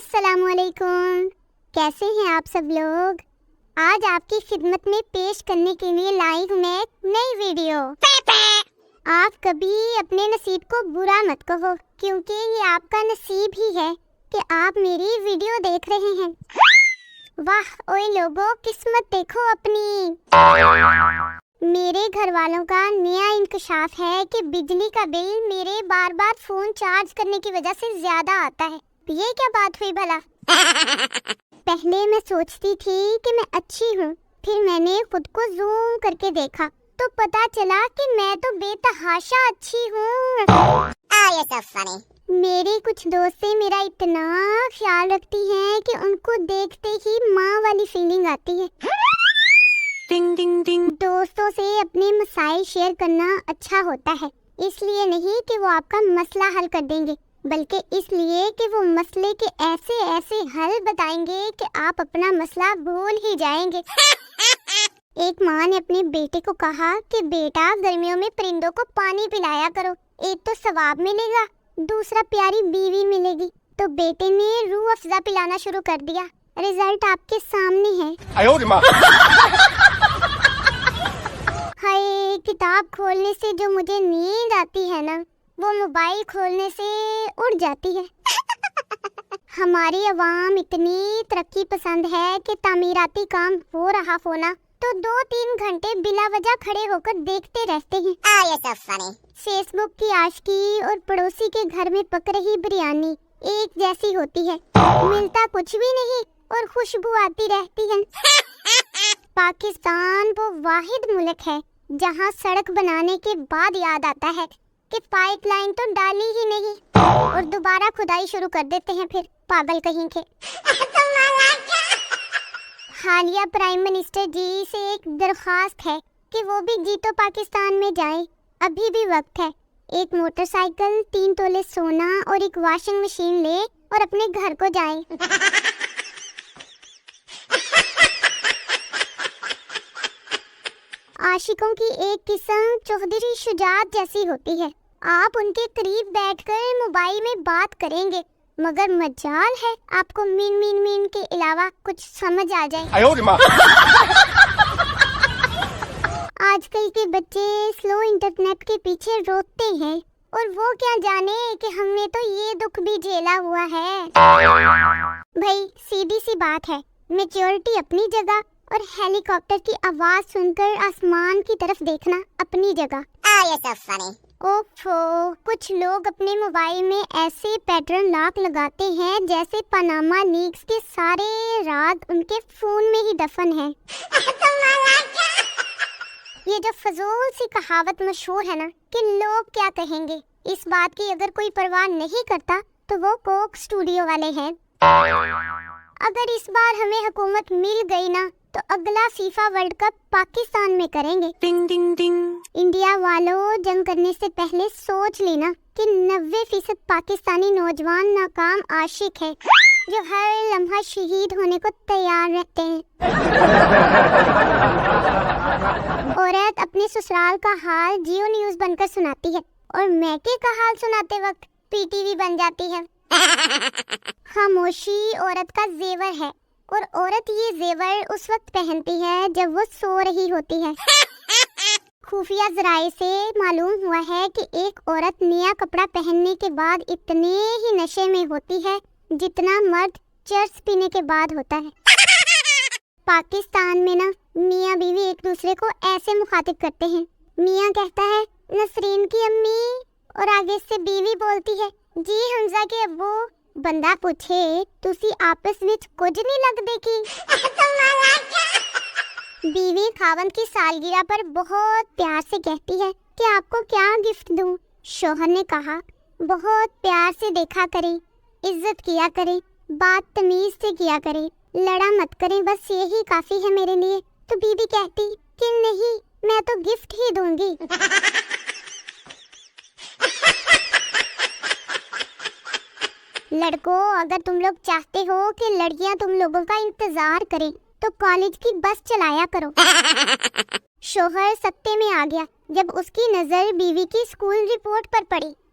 السلام علیکم، کیسے ہیں آپ سب لوگ؟ آج آپ کی خدمت میں پیش کرنے کے لیے لائی ہوں میں ایک نئی ویڈیو۔ آپ کبھی اپنے نصیب کو برا مت کہو، کیونکہ یہ آپ کا نصیب ہی ہے کہ آپ میری ویڈیو دیکھ رہے ہیں۔ واہ اوئے لوگوں، قسمت دیکھو اپنی۔ میرے گھر والوں کا نیا انکشاف ہے کہ بجلی کا بل میرے بار بار فون چارج کرنے کی وجہ سے زیادہ آتا ہے۔ یہ کیا بات ہوئی بھلا؟ پہلے میں سوچتی تھی کہ میں اچھی ہوں، پھر میں نے خود کو زوم کر کے دیکھا تو پتا چلا کہ میں تو بے تحاشا اچھی ہوں۔ میری کچھ دوستیں میرا اتنا خیال رکھتی ہیں کہ ان کو دیکھتے ہی ماں والی فیلنگ آتی ہے۔ دوستوں سے اپنے مسائل شیئر کرنا اچھا ہوتا ہے، اس لیے نہیں کہ وہ آپ کا مسئلہ حل کر دیں گے، بلکہ اس لیے کہ وہ مسئلے کے ایسے ایسے حل بتائیں گے کہ آپ اپنا مسئلہ بھول ہی جائیں گے۔ ایک ماں نے اپنے بیٹے کو کہا کہ بیٹا گرمیوں میں پرندوں کو پانی پلایا کرو، ایک تو ثواب ملے گا، دوسرا پیاری بیوی ملے گی۔ تو بیٹے نے روح افزا پلانا شروع کر دیا۔ رزلٹ آپ کے سامنے ہے۔ ہائے، کتاب کھولنے سے جو مجھے نیند آتی ہے نا، وہ موبائل کھولنے سے اڑ جاتی ہے۔ ہماری عوام اتنی ترقی پسند ہے کہ تعمیراتی کام ہو رہا ہونا تو 2-3 گھنٹے بلا وجہ کھڑے ہو کر دیکھتے رہتے ہیں۔ فیس بک کی عاشقی اور پڑوسی کے گھر میں پک رہی بریانی ایک جیسی ہوتی ہے، ملتا کچھ بھی نہیں اور خوشبو آتی رہتی ہے۔ پاکستان وہ واحد ملک ہے جہاں سڑک بنانے کے بعد یاد آتا ہے کہ پائپ لائن تو ڈالی ہی نہیں، اور دوبارہ کھدائی شروع کر دیتے ہیں پھر، پاگل کہیں کے۔ حالیہ پرائم منسٹر جی سے ایک درخواست ہے کہ وہ بھی جی تو پاکستان میں جائیں، ابھی بھی وقت ہے۔ ایک موٹر سائیکل، 3 تولے سونا اور ایک واشنگ مشین لے اور اپنے گھر کو جائیں۔ عاشقوں کی ایک قسم چوہدری شجاعت جیسی ہوتی ہے، آپ ان کے قریب بیٹھ کر موبائل میں بات کریں گے، مگر مجال ہے آپ کو مین کے علاوہ کچھ سمجھ آ جائے۔ آج کل کے بچے سلو انٹرنیٹ کے پیچھے روتے ہیں، اور وہ کیا جانے کہ ہم نے تو یہ دکھ بھی جھیلا ہوا ہے۔ بھائی سیدھی سی بات ہے، میچورٹی اپنی جگہ اور ہیلی کاپٹر کی آواز سن کر آسمان کی طرف دیکھنا اپنی جگہ۔ اوفو، کچھ لوگ اپنے موبائل میں ایسے پیٹرن لاک لگاتے ہیں جیسے پاناما لیکس کے سارے راز ان کے فون میں ہی دفن ہیں۔ یہ جو فضول سی کہاوت مشہور ہے نا کہ لوگ کیا کہیں گے، اس بات کی اگر کوئی پرواہ نہیں کرتا تو وہ کوک اسٹوڈیو والے ہیں۔ اگر اس بار ہمیں حکومت مل گئی نا تو اگلا فیفا ورلڈ کپ پاکستان میں کریں گے۔ انڈیا والوں، جنگ کرنے سے پہلے سوچ لینا کہ 90% پاکستانی نوجوان ناکام عاشق ہے جو ہر لمحہ شہید ہونے کو تیار رہتے ہیں۔ عورت اپنے سسرال کا حال جیو نیوز بن کر سناتی ہے، اور میکے کا حال سناتے وقت پی ٹی وی بن جاتی ہے۔ خاموشی عورت کا زیور ہے، اور عورت یہ زیور اس وقت پہنتی ہے جب وہ سو رہی ہوتی ہے۔ خفیہ ذرائع سے معلوم ہوا ہے کہ ایک عورت نیا کپڑا پہننے کے بعد اتنے ہی نشے میں ہوتی ہے جتنا مرد چرس پینے کے بعد ہوتا ہے۔ پاکستان میں نا میاں بیوی ایک دوسرے کو ایسے مخاطب کرتے ہیں، میاں کہتا ہے نسرین کی امی، اور آگے سے بیوی بولتی ہے جی حمزہ کے ابو۔ بندہ پوچھے تسی آپس وچ کچھ نہیں لگدے کی؟ بیوی خاوند کی سالگرہ پر بہت پیار سے کہتی ہے کہ آپ کو کیا گفٹ دوں؟ شوہر نے کہا بہت پیار سے دیکھا کریں، عزت کیا کریں، بات تمیز سے کیا کریں، لڑا مت کریں، بس یہی کافی ہے میرے لیے۔ تو بیوی کہتی کہ نہیں، میں تو گفٹ ہی دوں گی۔ لڑکوں، اگر تم لوگ چاہتے ہو کہ لڑکیاں تم لوگوں کا انتظار کریں تو کالج کی بس چلایا کرو۔ شوہر سکتے میں آ گیا جب اس کی نظر بیوی کی اسکول رپورٹ پر پڑی۔